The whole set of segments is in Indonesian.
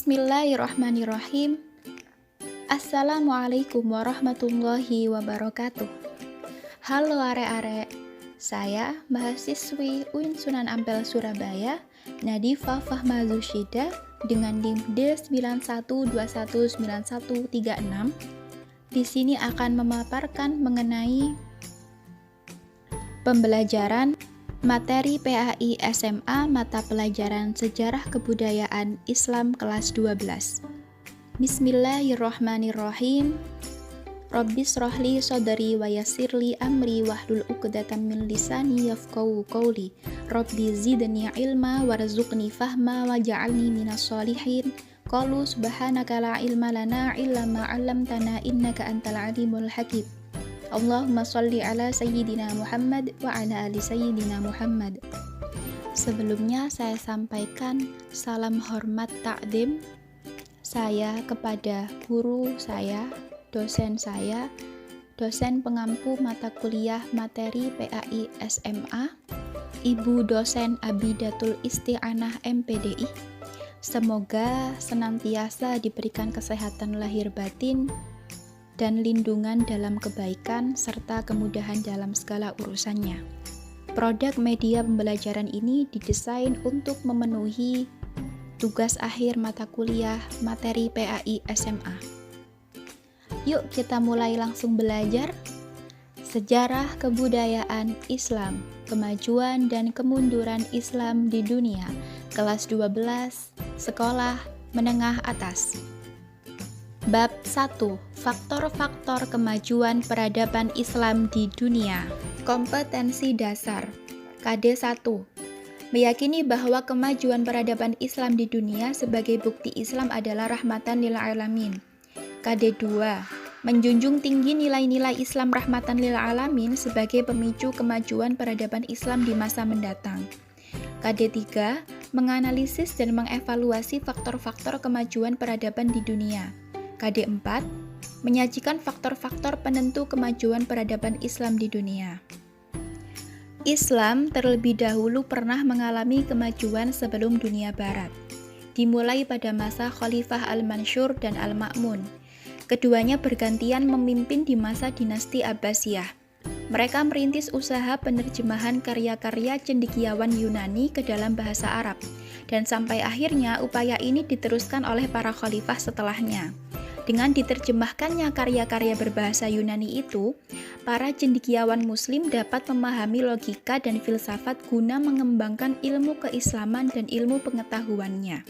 Bismillahirrahmanirrahim. Assalamualaikum warahmatullahi wabarakatuh. Halo arek-arek, saya mahasiswi UIN Sunan Ampel Surabaya, Nadifa Fahma Zushida dengan NIM D91219136. Di sini akan memaparkan mengenai pembelajaran materi PAI SMA mata pelajaran Sejarah Kebudayaan Islam kelas 12. Bismillahirrahmanirrahim. Rabbis rohli sodari wa yassirli amri wahlul uqdatam min lisani yafqahu qawli. Rabbi zidni ilma warzuqni fahma waj'alni minas solihin. Qalu subhanaka la ilma lana illa ma 'allamtana innaka antal alimul hakim. Allahumma sholli ala sayyidina Muhammad wa ala ali sayyidina Muhammad. Sebelumnya saya sampaikan salam hormat takdim saya kepada guru saya, dosen pengampu mata kuliah materi PAI SMA, Ibu dosen Abidatul Isti'anah MPDI. Semoga senantiasa diberikan kesehatan lahir batin dan lindungan dalam kebaikan serta kemudahan dalam segala urusannya. Produk media pembelajaran ini didesain untuk memenuhi tugas akhir mata kuliah materi PAI SMA. Yuk kita mulai langsung belajar. Sejarah Kebudayaan Islam, Kemajuan dan Kemunduran Islam di Dunia, kelas 12, Sekolah Menengah Atas. Bab 1. Faktor-faktor kemajuan peradaban Islam di dunia. Kompetensi dasar. KD 1. Meyakini bahwa kemajuan peradaban Islam di dunia sebagai bukti Islam adalah rahmatan lil alamin. KD 2. Menjunjung tinggi nilai-nilai Islam rahmatan lil alamin sebagai pemicu kemajuan peradaban Islam di masa mendatang. KD 3. Menganalisis dan mengevaluasi faktor-faktor kemajuan peradaban di dunia. KD 4. Menyajikan faktor-faktor penentu kemajuan peradaban Islam di dunia. Islam terlebih dahulu pernah mengalami kemajuan sebelum dunia barat, dimulai pada masa Khalifah Al-Mansyur dan Al-Ma'mun. Keduanya bergantian memimpin di masa dinasti Abbasiyah. Mereka merintis usaha penerjemahan karya-karya cendekiawan Yunani ke dalam bahasa Arab, dan sampai akhirnya upaya ini diteruskan oleh para khalifah setelahnya. Dengan diterjemahkannya karya-karya berbahasa Yunani itu, para cendekiawan Muslim dapat memahami logika dan filsafat guna mengembangkan ilmu keislaman dan ilmu pengetahuannya.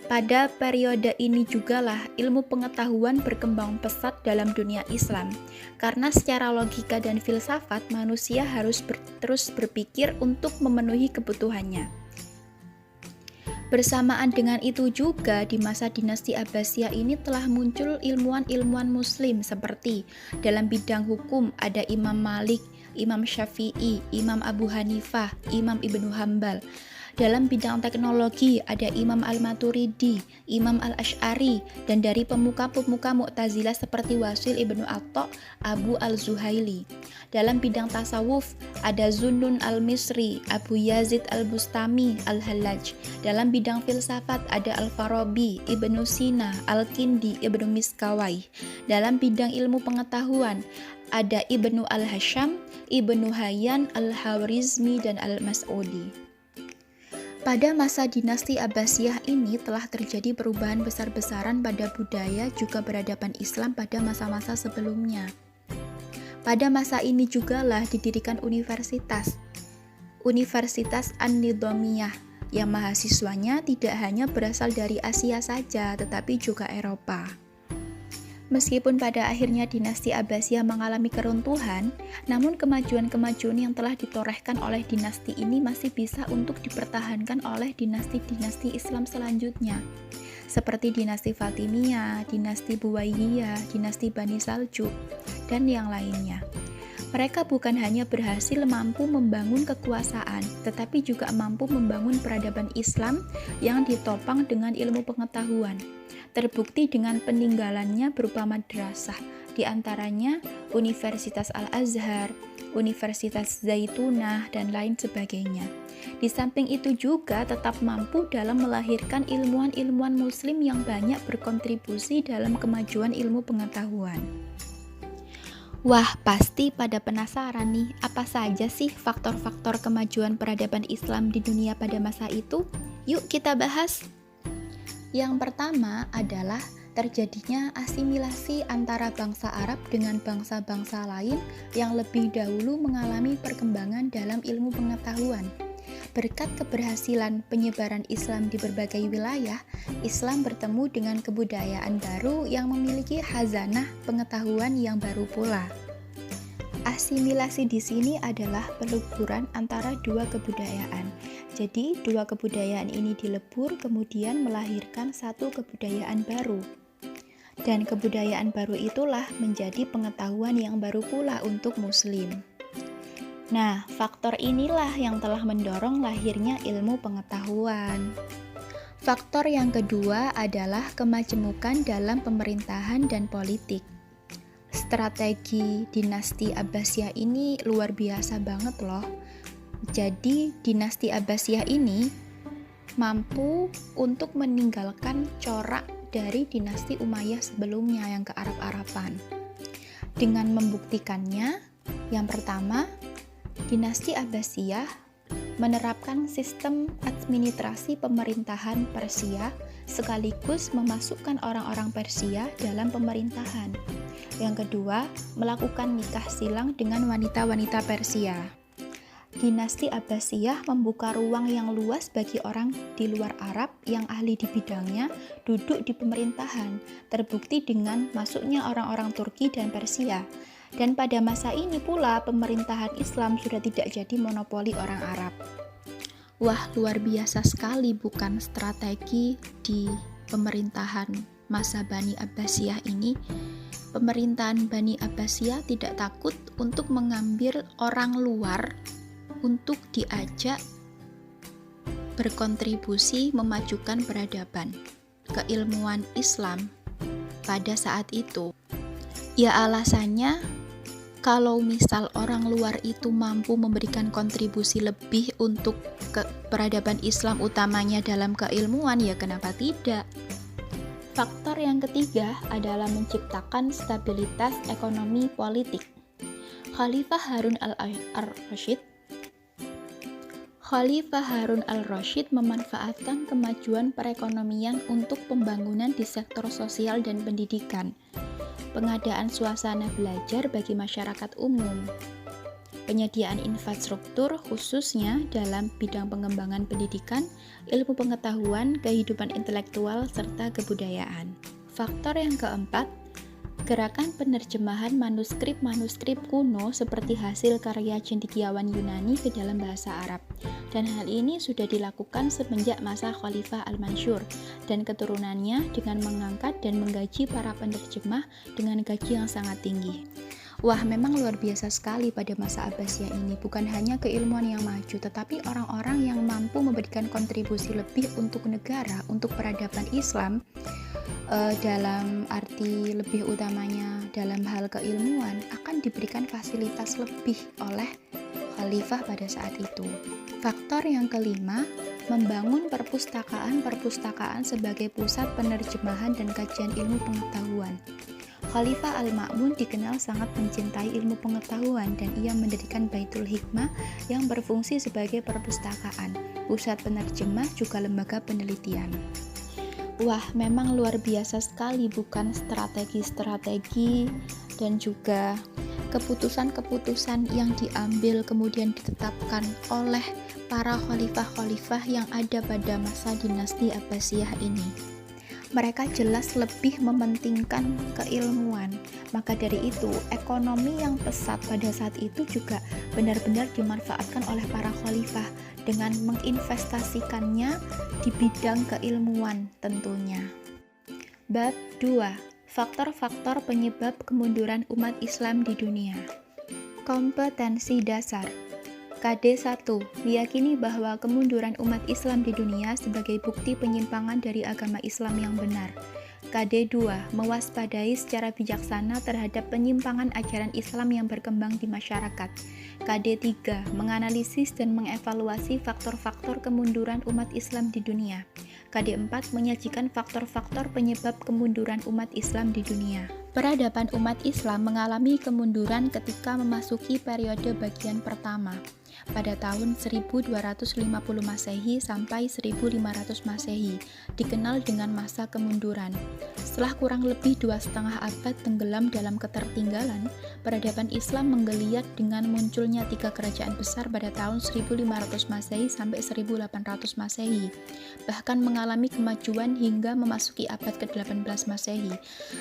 Pada periode ini jugalah ilmu pengetahuan berkembang pesat dalam dunia Islam, karena secara logika dan filsafat manusia harus terus berpikir untuk memenuhi kebutuhannya. Bersamaan dengan itu juga di masa dinasti Abbasiyah ini telah muncul ilmuwan-ilmuwan Muslim seperti dalam bidang hukum ada Imam Malik, Imam Syafi'i, Imam Abu Hanifah, Imam Ibnu Hambal. Dalam bidang teknologi ada Imam Al-Maturidi, Imam Al-Asy'ari, dan dari pemuka-pemuka Mu'tazilah seperti Wasil Ibnu Atta, Abu Al-Zuhaili. Dalam bidang tasawuf ada Zunnun Al-Misri, Abu Yazid Al-Bustami, Al-Hallaj. Dalam bidang filsafat ada Al-Farabi, Ibnu Sina, Al-Kindi, Ibnu Miskawai. Dalam bidang ilmu pengetahuan ada Ibnu Al-Hasham, Ibnu Hayyan, Al-Hawarizmi, dan Al-Mas'udi. Pada masa dinasti Abbasiyah ini telah terjadi perubahan besar-besaran pada budaya juga peradaban Islam pada masa-masa sebelumnya. Pada masa ini jugalah didirikan Universitas An-Nidhamiyah yang mahasiswanya tidak hanya berasal dari Asia saja tetapi juga Eropa. Meskipun pada akhirnya dinasti Abbasiyah mengalami keruntuhan, namun kemajuan-kemajuan yang telah ditorehkan oleh dinasti ini masih bisa untuk dipertahankan oleh dinasti-dinasti Islam selanjutnya, seperti dinasti Fatimiyah, dinasti Buwayyiyah, dinasti Bani Saljuk, dan yang lainnya. Mereka bukan hanya berhasil mampu membangun kekuasaan, tetapi juga mampu membangun peradaban Islam yang ditopang dengan ilmu pengetahuan. Terbukti dengan peninggalannya berupa madrasah, di antaranya Universitas Al-Azhar, Universitas Zaitunah, dan lain sebagainya. Di samping itu juga tetap mampu dalam melahirkan ilmuwan-ilmuwan muslim yang banyak berkontribusi dalam kemajuan ilmu pengetahuan. Wah, pasti pada penasaran nih, apa saja sih faktor-faktor kemajuan peradaban Islam di dunia pada masa itu? Yuk kita bahas. Yang pertama adalah terjadinya asimilasi antara bangsa Arab dengan bangsa-bangsa lain yang lebih dahulu mengalami perkembangan dalam ilmu pengetahuan. Berkat keberhasilan penyebaran Islam di berbagai wilayah, Islam bertemu dengan kebudayaan baru yang memiliki khazanah pengetahuan yang baru pula. Asimilasi di sini adalah peleburan antara dua kebudayaan. Jadi, dua kebudayaan ini dilebur kemudian melahirkan satu kebudayaan baru. Dan kebudayaan baru itulah menjadi pengetahuan yang baru pula untuk Muslim. Nah, faktor inilah yang telah mendorong lahirnya ilmu pengetahuan. Faktor yang kedua adalah kemajemukan dalam pemerintahan dan politik. Strategi dinasti Abbasiyah ini luar biasa banget loh. Jadi, dinasti Abbasiyah ini mampu untuk meninggalkan corak dari dinasti Umayyah sebelumnya yang ke Arab-Araban. Dengan membuktikannya, yang pertama, dinasti Abbasiyah menerapkan sistem administrasi pemerintahan Persia sekaligus memasukkan orang-orang Persia dalam pemerintahan. Yang kedua, melakukan nikah silang dengan wanita-wanita Persia. Dinasti Abbasiyah membuka ruang yang luas bagi orang di luar Arab yang ahli di bidangnya duduk di pemerintahan, terbukti dengan masuknya orang-orang Turki dan Persia. Dan pada masa ini pula pemerintahan Islam sudah tidak jadi monopoli orang Arab. Wah, luar biasa sekali bukan strategi di pemerintahan masa Bani Abbasiyah ini. Pemerintahan Bani Abbasiyah tidak takut untuk mengambil orang luar untuk diajak berkontribusi memajukan peradaban, keilmuan Islam pada saat itu. Ya alasannya, kalau misal orang luar itu mampu memberikan kontribusi lebih untuk peradaban Islam utamanya dalam keilmuan, ya kenapa tidak? Faktor yang ketiga adalah menciptakan stabilitas ekonomi politik. Khalifah Harun al-Rasyid memanfaatkan kemajuan perekonomian untuk pembangunan di sektor sosial dan pendidikan, pengadaan suasana belajar bagi masyarakat umum, penyediaan infrastruktur khususnya dalam bidang pengembangan pendidikan, ilmu pengetahuan, kehidupan intelektual, serta kebudayaan. Faktor yang keempat, gerakan penerjemahan manuskrip-manuskrip kuno seperti hasil karya cendekiawan Yunani ke dalam bahasa Arab. Dan hal ini sudah dilakukan semenjak masa Khalifah Al-Mansur dan keturunannya dengan mengangkat dan menggaji para penerjemah dengan gaji yang sangat tinggi. Wah, memang luar biasa sekali pada masa Abbasiyah ini. Bukan hanya keilmuan yang maju, tetapi orang-orang yang mampu memberikan kontribusi lebih untuk negara, untuk peradaban Islam, dalam arti lebih utamanya dalam hal keilmuan, akan diberikan fasilitas lebih oleh khalifah pada saat itu. Faktor yang kelima, membangun perpustakaan sebagai pusat penerjemahan dan kajian ilmu pengetahuan. Khalifah Al-Ma'mun dikenal sangat mencintai ilmu pengetahuan dan ia mendirikan Baitul Hikmah yang berfungsi sebagai perpustakaan, pusat penerjemah juga lembaga penelitian. Wah, memang luar biasa sekali bukan strategi-strategi dan juga keputusan-keputusan yang diambil kemudian ditetapkan oleh para khalifah-khalifah yang ada pada masa dinasti Abbasiyah ini. Mereka jelas lebih mementingkan keilmuan. Maka dari itu, ekonomi yang pesat pada saat itu juga benar-benar dimanfaatkan oleh para khalifah dengan menginvestasikannya di bidang keilmuan tentunya. Bab 2. Faktor-faktor penyebab kemunduran umat Islam di dunia. Kompetensi dasar. KD 1. Meyakini bahwa kemunduran umat Islam di dunia sebagai bukti penyimpangan dari agama Islam yang benar. KD2. Mewaspadai secara bijaksana terhadap penyimpangan ajaran Islam yang berkembang di masyarakat. KD3. Menganalisis dan mengevaluasi faktor-faktor kemunduran umat Islam di dunia. KD4. Menyajikan faktor-faktor penyebab kemunduran umat Islam di dunia. Peradaban umat Islam mengalami kemunduran ketika memasuki periode bagian pertama pada tahun 1250 Masehi sampai 1500 Masehi, dikenal dengan masa kemunduran. Setelah kurang lebih 2,5 abad tenggelam dalam ketertinggalan, peradaban Islam menggeliat dengan munculnya 3 kerajaan besar pada tahun 1500 Masehi sampai 1800 Masehi, bahkan mengalami kemajuan hingga memasuki abad ke-18 Masehi.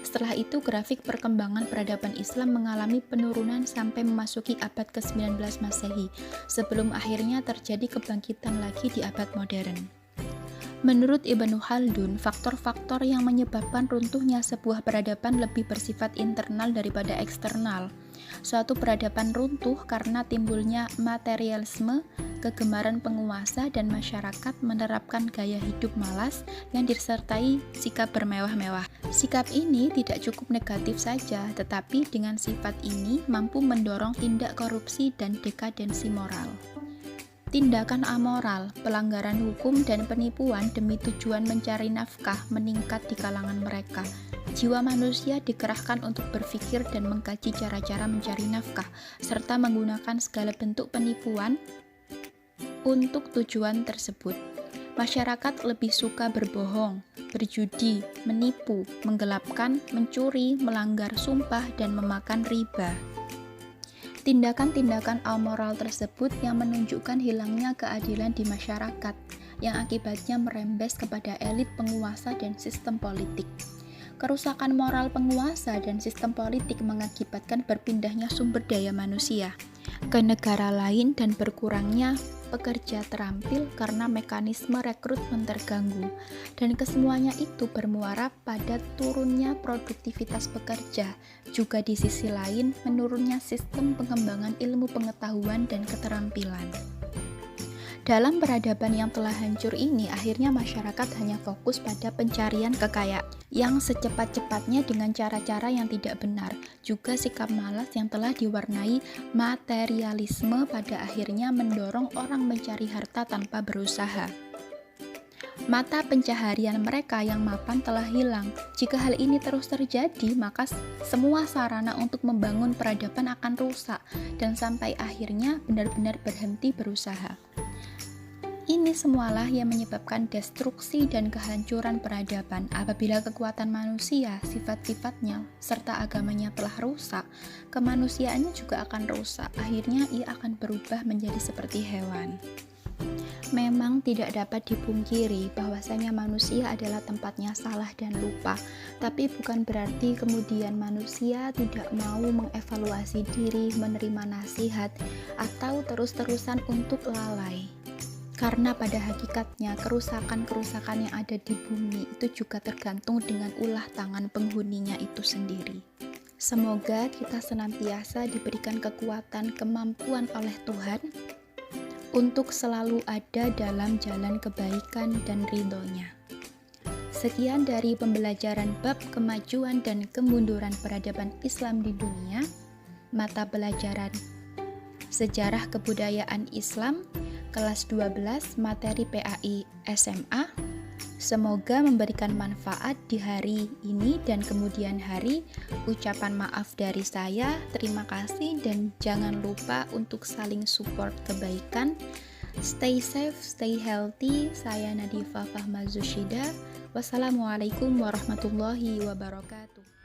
Setelah itu, grafik perkembangan peradaban Islam mengalami penurunan sampai memasuki abad ke-19 Masehi, sebelum akhirnya terjadi kebangkitan lagi di abad modern. Menurut Ibnu Khaldun, faktor-faktor yang menyebabkan runtuhnya sebuah peradaban lebih bersifat internal daripada eksternal. Suatu peradaban runtuh karena timbulnya materialisme, kegemaran penguasa dan masyarakat menerapkan gaya hidup malas yang disertai sikap bermewah-mewah. Sikap ini tidak cukup negatif saja, tetapi dengan sifat ini mampu mendorong tindak korupsi dan dekadensi moral. Tindakan amoral, pelanggaran hukum, dan penipuan demi tujuan mencari nafkah meningkat di kalangan mereka. Jiwa manusia dikerahkan untuk berpikir dan mengkaji cara-cara mencari nafkah, serta menggunakan segala bentuk penipuan untuk tujuan tersebut. Masyarakat lebih suka berbohong, berjudi, menipu, menggelapkan, mencuri, melanggar sumpah, dan memakan riba. Tindakan-tindakan amoral tersebut yang menunjukkan hilangnya keadilan di masyarakat, yang akibatnya merembes kepada elit penguasa dan sistem politik. Kerusakan moral penguasa dan sistem politik mengakibatkan berpindahnya sumber daya manusia ke negara lain dan berkurangnya pekerja terampil karena mekanisme rekrutmen terganggu, dan kesemuanya itu bermuara pada turunnya produktivitas pekerja, juga di sisi lain menurunnya sistem pengembangan ilmu pengetahuan dan keterampilan. Dalam peradaban yang telah hancur ini, akhirnya masyarakat hanya fokus pada pencarian kekayaan yang secepat-cepatnya dengan cara-cara yang tidak benar. Juga sikap malas yang telah diwarnai materialisme pada akhirnya mendorong orang mencari harta tanpa berusaha. Mata pencaharian mereka yang mapan telah hilang. Jika hal ini terus terjadi, maka semua sarana untuk membangun peradaban akan rusak dan sampai akhirnya benar-benar berhenti berusaha. Ini semualah yang menyebabkan destruksi dan kehancuran peradaban. Apabila kekuatan manusia, sifat-sifatnya, serta agamanya telah rusak, kemanusiaannya juga akan rusak. Akhirnya ia akan berubah menjadi seperti hewan. Memang tidak dapat dipungkiri bahwasanya manusia adalah tempatnya salah dan lupa, tapi bukan berarti kemudian manusia tidak mau mengevaluasi diri, menerima nasihat, atau terus-terusan untuk lalai. Karena pada hakikatnya kerusakan-kerusakan yang ada di bumi itu juga tergantung dengan ulah tangan penghuninya itu sendiri. Semoga kita senantiasa diberikan kekuatan, kemampuan oleh Tuhan untuk selalu ada dalam jalan kebaikan dan ridho-Nya. Sekian dari pembelajaran bab kemajuan dan kemunduran peradaban Islam di dunia, mata pelajaran Sejarah Kebudayaan Islam, kelas 12 materi PAI SMA. Semoga memberikan manfaat di hari ini dan kemudian hari. Ucapan maaf dari saya, terima kasih, dan jangan lupa untuk saling support kebaikan. Stay safe, stay healthy. Saya Nadifa Fahmazushida. Wassalamualaikum warahmatullahi wabarakatuh.